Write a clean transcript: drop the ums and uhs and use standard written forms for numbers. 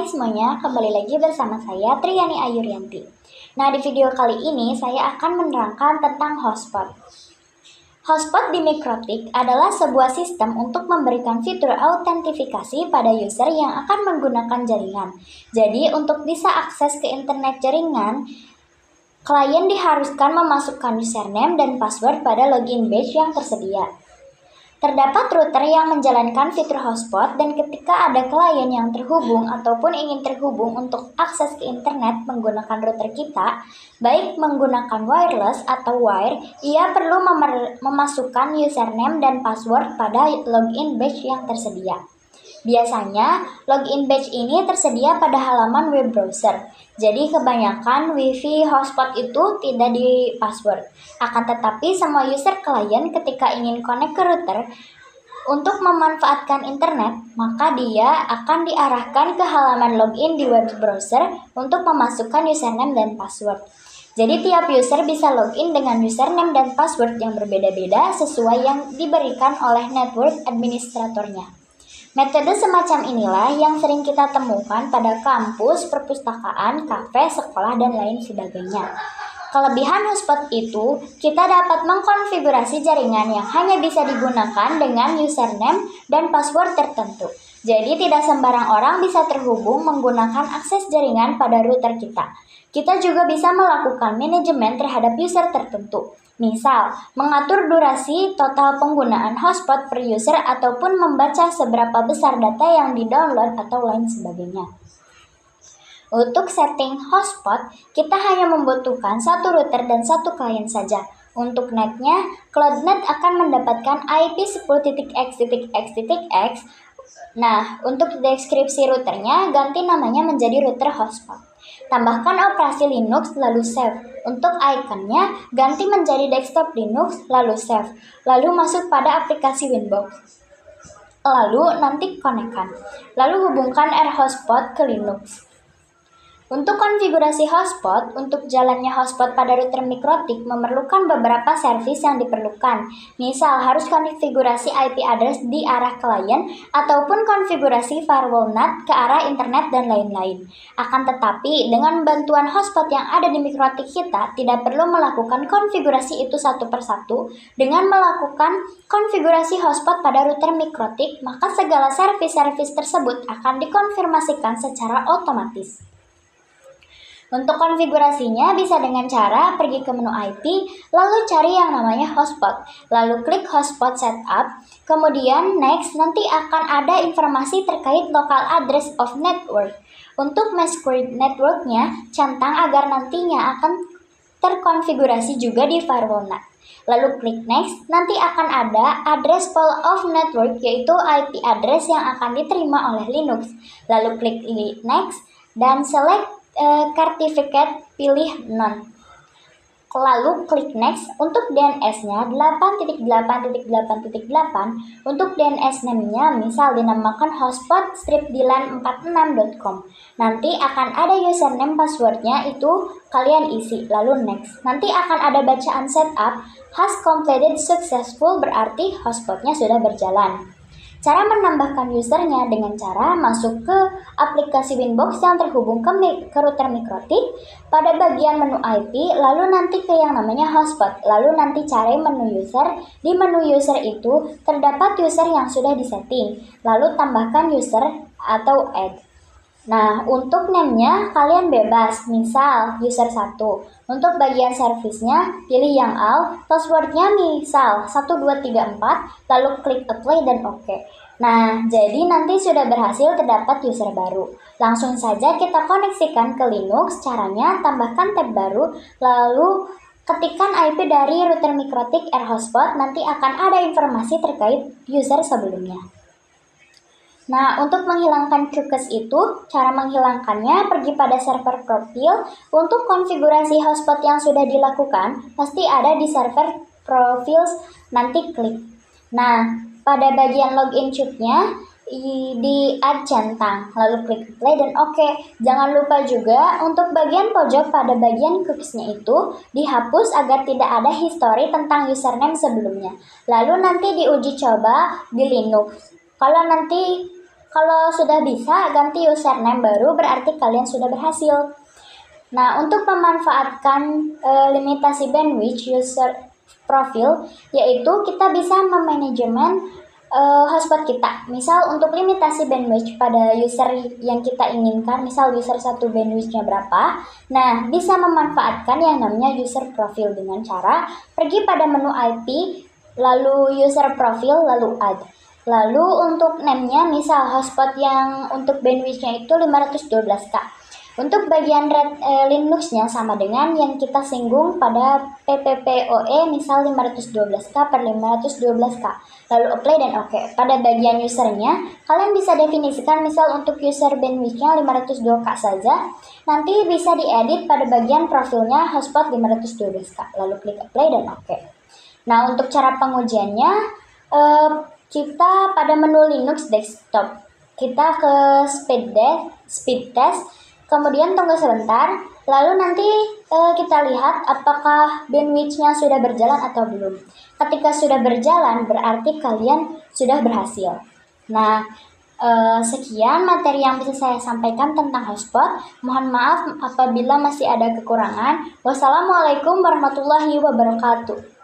Hai semuanya, kembali lagi bersama saya Triyani Ayurianti. Nah, di video kali ini saya akan menerangkan tentang hotspot. Hotspot di Mikrotik adalah sebuah sistem untuk memberikan fitur autentifikasi pada user yang akan menggunakan jaringan. Jadi, untuk bisa akses ke internet jaringan, klien diharuskan memasukkan username dan password pada login badge yang tersedia. Terdapat router yang menjalankan fitur hotspot dan ketika ada klien yang terhubung ataupun ingin terhubung untuk akses ke internet menggunakan router kita, baik menggunakan wireless atau wire, ia perlu memasukkan username dan password pada login badge yang tersedia. Biasanya, login badge ini tersedia pada halaman web browser. Jadi kebanyakan WiFi hotspot itu tidak di password. Akan tetapi semua user klien ketika ingin connect ke router untuk memanfaatkan internet, maka dia akan diarahkan ke halaman login di web browser untuk memasukkan username dan password. Jadi tiap user bisa login dengan username dan password yang berbeda-beda sesuai yang diberikan oleh network administratornya. Metode semacam inilah yang sering kita temukan pada kampus, perpustakaan, kafe, sekolah, dan lain sebagainya. Kelebihan hotspot itu, kita dapat mengkonfigurasi jaringan yang hanya bisa digunakan dengan username dan password tertentu. Jadi tidak sembarang orang bisa terhubung menggunakan akses jaringan pada router kita. Kita juga bisa melakukan manajemen terhadap user tertentu. Misal, mengatur durasi total penggunaan hotspot per user ataupun membaca seberapa besar data yang di-download atau lain sebagainya. Untuk setting hotspot, kita hanya membutuhkan satu router dan satu klien saja. Untuk netnya, CloudNet akan mendapatkan IP 10.x.x.x. Nah, untuk deskripsi routernya, ganti namanya menjadi router hotspot. Tambahkan operasi Linux lalu save. Untuk ikonnya, ganti menjadi desktop Linux lalu save. Lalu masuk pada aplikasi Winbox. Lalu nanti konekkan. Lalu hubungkan AirHotspot ke Linux. Untuk konfigurasi hotspot, untuk jalannya hotspot pada router Mikrotik memerlukan beberapa servis yang diperlukan. Misal, harus konfigurasi IP address di arah klien ataupun konfigurasi firewall NAT ke arah internet dan lain-lain. Akan tetapi, dengan bantuan hotspot yang ada di Mikrotik kita, tidak perlu melakukan konfigurasi itu satu persatu. Dengan melakukan konfigurasi hotspot pada router Mikrotik, maka segala servis-servis tersebut akan dikonfirmasikan secara otomatis. Untuk konfigurasinya bisa dengan cara pergi ke menu IP, lalu cari yang namanya hotspot, lalu klik hotspot setup, kemudian next, nanti akan ada informasi terkait local address of network. Untuk masquerade networknya, centang agar nantinya akan terkonfigurasi juga di firewall NAT. Lalu klik next, nanti akan ada address pool of network yaitu IP address yang akan diterima oleh Linux. Lalu klik next dan select certificate, pilih none. Lalu klik next. Untuk DNS-nya 8.8.8.8. Untuk DNS name-nya misal dinamakan hotspot stripdilan46.com. Nanti akan ada username passwordnya itu kalian isi. Lalu next. Nanti akan ada bacaan setup has completed successful, berarti hotspotnya sudah berjalan. Cara menambahkan usernya dengan cara masuk ke aplikasi Winbox yang terhubung ke router Mikrotik, pada bagian menu IP, lalu nanti ke yang namanya hotspot, lalu nanti cari menu user. Di menu user itu terdapat user yang sudah disetting, lalu tambahkan user atau add. Nah, untuk name-nya kalian bebas, misal user 1. Untuk bagian servisnya, pilih yang all, passwordnya misal 1234, lalu klik apply dan OK. Nah, jadi nanti sudah berhasil terdapat user baru. Langsung saja kita koneksikan ke Linux, caranya tambahkan tab baru, lalu ketikkan IP dari router Mikrotik AirHotspot, nanti akan ada informasi terkait user sebelumnya. Nah, untuk menghilangkan cookies itu, cara menghilangkannya pergi pada server profil. Untuk konfigurasi hotspot yang sudah dilakukan, pasti ada di server profils, nanti klik. Nah, pada bagian login chip-nya, di add centang, lalu klik play dan OK. Jangan lupa juga untuk bagian pojok pada bagian cookiesnya itu dihapus agar tidak ada histori tentang username sebelumnya. Lalu nanti diuji coba di Linux. Kalau nanti Kalau sudah bisa, ganti username baru berarti kalian sudah berhasil. Nah, untuk memanfaatkan limitasi bandwidth user profil, yaitu kita bisa memanajemen hotspot kita. Misal untuk limitasi bandwidth pada user yang kita inginkan, misal user 1 bandwidthnya berapa, nah bisa memanfaatkan yang namanya user profil dengan cara pergi pada menu IP, lalu user profil, lalu add. Lalu untuk name-nya, misal hotspot yang untuk bandwidth-nya itu 512K. Untuk bagian Linux-nya sama dengan yang kita singgung pada PPPoE, misal 512K per 512K. Lalu apply dan oke. Pada bagian usernya, kalian bisa definisikan misal untuk user bandwidth-nya 502K saja. Nanti bisa diedit pada bagian profilnya hotspot 512K. Lalu klik apply dan oke. Nah, untuk cara pengujiannya, kita pada menu Linux desktop, kita ke speed test, kemudian tunggu sebentar, lalu nanti kita lihat apakah bandwidth-nya sudah berjalan atau belum. Ketika sudah berjalan, berarti kalian sudah berhasil. Nah, sekian materi yang bisa saya sampaikan tentang hotspot. Mohon maaf apabila masih ada kekurangan. Wassalamualaikum warahmatullahi wabarakatuh.